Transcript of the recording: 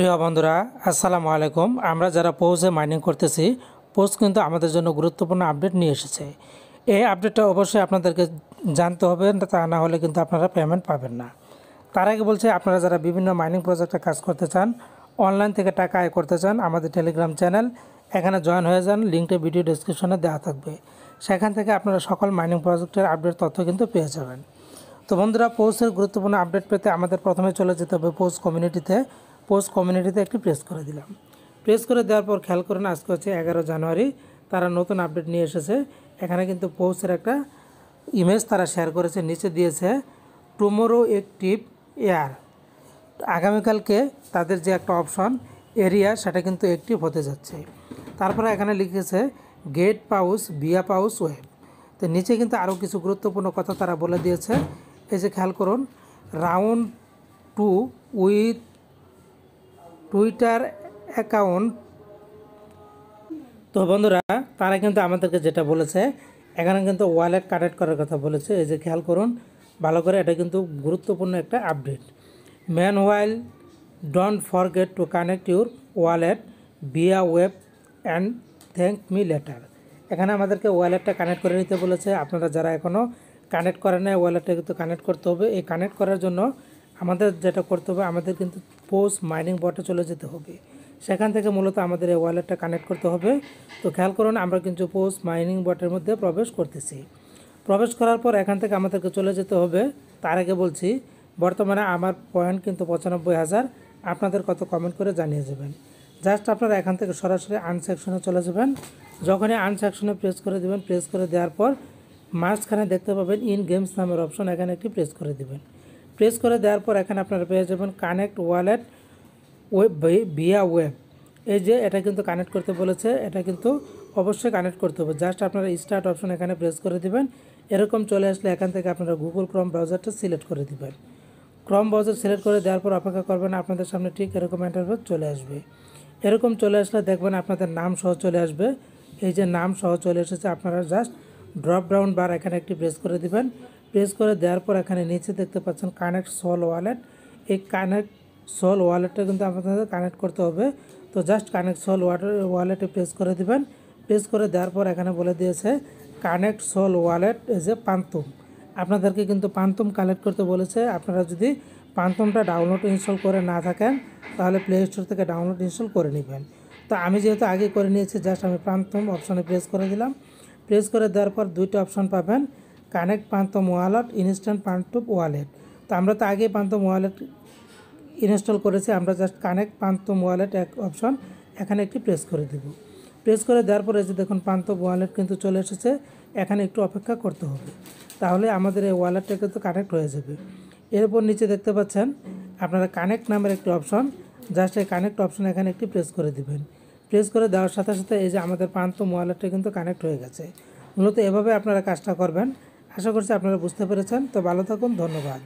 প্রিয় বন্ধুরা, আসসালামু আলাইকুম। আমরা যারা পোজে মাইনিং করতেছি, পোজ কিন্তু আমাদের জন্য গুরুত্বপূর্ণ আপডেট নিয়ে এসেছে। এই আপডেটটা অবশ্যই আপনাদেরকে জানতে হবে, তা না হলে কিন্তু আপনারা পেমেন্ট পাবেন না। তার আগে বলছে, আপনারা যারা বিভিন্ন মাইনিং প্রজেক্টে কাজ করতে চান, অনলাইন থেকে টাকা আয় করতে চান, আমাদের টেলিগ্রাম চ্যানেল এখানে জয়েন হয়ে যান। লিঙ্কটা ভিডিও ডেসক্রিপশনে দেওয়া থাকবে। সেখান থেকে আপনারা সকল মাইনিং প্রজেক্টের আপডেট তথ্য কিন্তু পেয়ে যাবেন। তো বন্ধুরা, পোস্টের গুরুত্বপূর্ণ আপডেট পেতে আমাদের প্রথমে চলে যেতে হবে পোস্ট কমিউনিটিতে। পোস্ট কমিউনিটিতে একটি প্রেস করে দিলাম। প্রেস করে দেওয়ার পর খেয়াল করেন, আজকে হচ্ছে 11 জানুয়ারি। তারা নতুন আপডেট নিয়ে এসেছে। এখানে কিন্তু পোস্টের একটা ইমেজ তারা শেয়ার করেছে, নিচে দিয়েছে টুমোরো অ্যাক্টিভ এয়ার। আগামীকালকে তাদের যে একটা অপশন এরিয়া, সেটা কিন্তু অ্যাক্টিভ হতে যাচ্ছে। তারপরে এখানে লিখেছে গেট পাউস বিয়া পাউস ওয়েব। তো নিচে কিন্তু আরও কিছু গুরুত্বপূর্ণ কথা তারা বলে দিয়েছে। এই যে খেয়াল করুন, রাউন্ড 2 উইথ টুইটার অ্যাকাউন্ট। তো বন্ধুরা, তারা কিন্তু আমাদেরকে যেটা বলেছে, এখানে কিন্তু ওয়ালেট কানেক্ট করার কথা বলেছে। এই যে খেয়াল করুন ভালো করে, এটা কিন্তু গুরুত্বপূর্ণ একটা update. Meanwhile don't forget to connect your wallet via web and thank me later. এখানে আমাদেরকে ওয়ালেটটা কানেক্ট করে নিতে বলেছে। আপনারা যারা এখনও কানেক্ট করেন না, ওয়ালেটটা কিন্তু কানেক্ট করতে হবে। এই কানেক্ট করার জন্য আমাদের যেটা করতে হবে, আমাদের কিন্তু পোস্ট মাইনিং বটে চলে যেতে হবে। সেখান থেকে মূলত আমাদের এই ওয়ালেটটা কানেক্ট করতে হবে। তো খেয়াল করুন, আমরা কিন্তু পোস্ট মাইনিং বটের মধ্যে প্রবেশ করতেছি। প্রবেশ করার পর এখান থেকে আমাদেরকে চলে যেতে হবে। তার আগে বলছি, বর্তমানে আমার পয়েন্ট কিন্তু 95,000। আপনাদের কত কমেন্ট করে জানিয়ে যাবেন। জাস্ট আপনারা এখান থেকে সরাসরি আনসেকশনে চলে যাবেন। যখনই আনসেকশনে প্রেস করে দেবেন, প্রেস করে দেওয়ার পর মাঝখানে দেখতে পাবেন ইন গেমস নামের অপশন, এখানে একটি প্রেস করে দেবেন। প্রেস করে দেওয়ার পর এখানে আপনারা পেয়ে যাবেন connect wallet web via web. এই যে এটা কিন্তু কানেক্ট করতে বলেছে, এটা কিন্তু অবশ্যই কানেক্ট করতে হবে। জাস্ট আপনারা স্টার্ট অপশন এখানে প্রেস করে দিবেন। এরকম চলে আসলে এখান থেকে আপনারা গুগল ক্রোম ব্রাউজারটা সিলেক্ট করে দিবেন। ক্রোম ব্রাউজার সিলেক্ট করে দেওয়ার পর অপেক্ষা করবেন, আপনাদের সামনে ঠিক এরকম ইন্টারফেস চলে আসবে। এরকম চলে আসলে দেখবেন আপনাদের নাম সহ চলে আসবে। এই যে নাম সহ চলে এসেছে, আপনারা জাস্ট ড্রপ ডাউন বার এখানে একটি প্রেস করে দিবেন। প্রেস করে দেওয়ার পর এখানে নিচে দেখতে পাচ্ছেন কানেক্ট সোল ওয়ালেট। এই কানেক্ট সোল ওয়ালেটটা কিন্তু আপনাদের কানেক্ট করতে হবে। তো জাস্ট কানেক্ট সোল ওয়ালেটে প্রেস করে দিবেন। প্রেস করে দেওয়ার পর এখানে বলে দিয়েছে connect Sol wallet as a Phantom. আপনাদেরকে কিন্তু পান্তুম কালেক্ট করতে বলেছে। আপনারা যদি পান্তুমটা ডাউনলোড ইনস্টল করে না থাকেন, তাহলে প্লে স্টোর থেকে ডাউনলোড ইনস্টল করে নেবেন। তো আমি যেহেতু আগে করে নিয়েছি, জাস্ট আমি পান্তুম অপশনে প্রেস করে দিলাম। প্রেস করে দেওয়ার পর দুইটা অপশন পাবেন, কানেক্ট পান্তুম ওয়ালেট, ইনস্ট্যান্ট পান্তুম ওয়ালেট। তো আমরা তো আগে পান্তুম ওয়ালেট ইনস্টল করেছি, আমরা জাস্ট কানেক্ট পান্তুম ওয়ালেট এক অপশন এখানে একটি প্রেস করে দেব। প্রেস করে দেওয়ার পরে যে দেখুন পান্তুম ওয়ালেট কিন্তু চলে এসেছে। এখানে একটু অপেক্ষা করতে হবে, তাহলে আমাদের এই ওয়ালেটটা কিন্তু কানেক্ট হয়ে যাবে। এরপর নিচে দেখতে পাচ্ছেন আপনারা কানেক্ট নামের একটি অপশন, জাস্ট এই কানেক্ট অপশন এখানে একটি প্রেস করে দিবেন। প্রেস করে দেওয়ার সাথে সাথে এই যে আমাদের পান্তুম ওয়ালেটটা কিন্তু কানেক্ট হয়ে গেছে। মূলত এভাবে আপনারা কাজটা করবেন। আশা করছি আপনারা বুঝতে পেরেছেন। তো ভালো থাকুন, ধন্যবাদ।